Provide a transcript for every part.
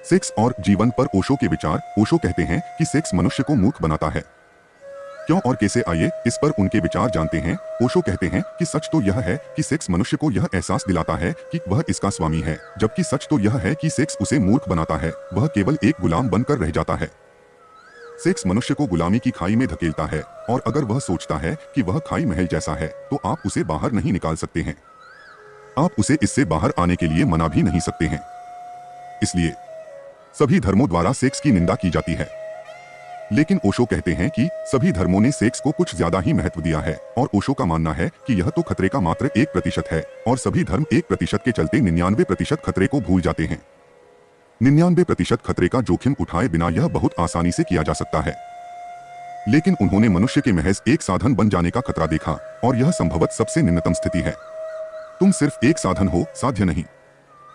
Sex और जीवन पर ओशो के विचार। ओशो कहते हैं कि सेक्स मनुष्य को मूर्ख बनाता है। क्यों और कैसे, आइए इस पर उनके विचार जानते हैं। ओशो कहते हैं कि सच तो यह है कि सेक्स मनुष्य को यह एहसास दिलाता है कि वह इसका स्वामी है, जबकि सच तो यह है कि सेक्स उसे मूर्ख बनाता है, वह केवल एक गुलाम बनकर रह जाता है। सेक्स मनुष्य को गुलामी की खाई में धकेलता है, और अगर वह सोचता है कि वह खाई महल जैसा है तो आप उसे बाहर नहीं निकाल सकते हैं। आप उसे इससे बाहर आने के लिए मना भी नहीं सकते हैं। इसलिए सभी धर्मों द्वारा सेक्स की निंदा की जाती है। लेकिन ओशो कहते हैं कि सभी धर्मों ने सेक्स को कुछ ज्यादा ही महत्व दिया है, और ओशो का मानना है कि यह तो खतरे का मात्र 1% है, और सभी धर्म 1% के चलते 99% खतरे को भूल जाते हैं। 99% खतरे का जोखिम उठाए बिना यह बहुत आसानी से किया जा सकता है। लेकिन उन्होंने मनुष्य के महज एक साधन बन जाने का खतरा देखा, और यह संभवत सबसे निम्नतम स्थिति है। तुम सिर्फ एक साधन हो, साध्य नहीं।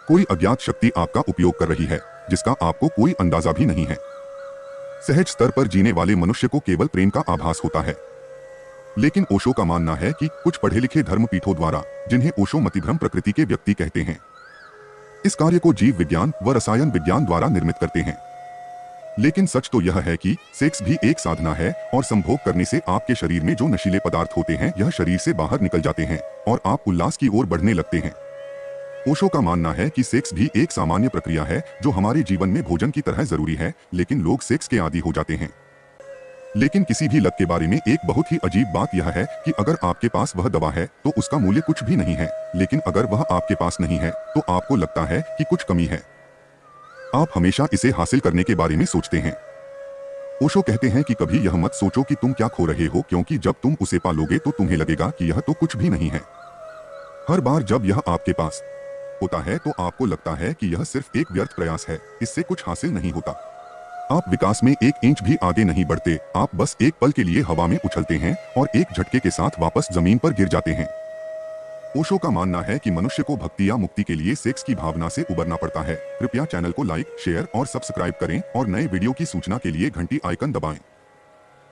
कोई अज्ञात शक्ति आपका उपयोग कर रही है, जिसका आपको कोई अंदाजा भी नहीं है। सहज स्तर पर जीने वाले मनुष्य को केवल प्रेम का आभास होता है। लेकिन ओशो का मानना है कि कुछ पढ़े लिखे धर्मपीठों द्वारा, जिन्हें ओशो मतिभ्रम प्रकृति के व्यक्ति कहते हैं, इस कार्य को जीव विज्ञान व रसायन विज्ञान द्वारा निर्मित करते हैं। लेकिन सच तो यह है कि सेक्स भी एक साधना है, और संभोग करने से आपके शरीर में जो नशीले पदार्थ होते हैं यह शरीर से बाहर निकल जाते हैं, और आप उल्लास की ओर बढ़ने लगते हैं। ओशो का मानना है कि सेक्स भी एक सामान्य प्रक्रिया है जो हमारे जीवन में भोजन की तरह जरूरी है, लेकिन लोग सेक्स के आदी हो जाते हैं। लेकिन किसी भी लत के बारे में एक बहुत ही अजीब बात यह है कि अगर आपके पास वह दवा है तो उसका मूल्य कुछ भी नहीं है, लेकिन अगर वह आपके पास नहीं है तो आपको लगता है कि कुछ कमी है। आप हमेशा इसे हासिल करने के बारे में सोचते हैं। ओशो कहते हैं कि कभी यह मत सोचो कि तुम क्या खो रहे हो, क्योंकि जब तुम उसे पालोगे तो तुम्हें लगेगा कि यह तो कुछ भी नहीं है। हर बार जब यह आपके पास होता है तो आपको लगता है कि यह सिर्फ एक व्यर्थ प्रयास है, इससे कुछ हासिल नहीं होता। आप विकास में एक इंच भी आगे नहीं बढ़ते, आप बस एक पल के लिए हवा में उछलते हैं और एक झटके के साथ वापस जमीन पर गिर जाते हैं। ओशो का मानना है कि मनुष्य को भक्ति या मुक्ति के लिए सेक्स की भावना से उबरना पड़ता है। कृपया चैनल को लाइक, शेयर और सब्सक्राइब करें, और नए वीडियो की सूचना के लिए घंटी आइकन दबाएं।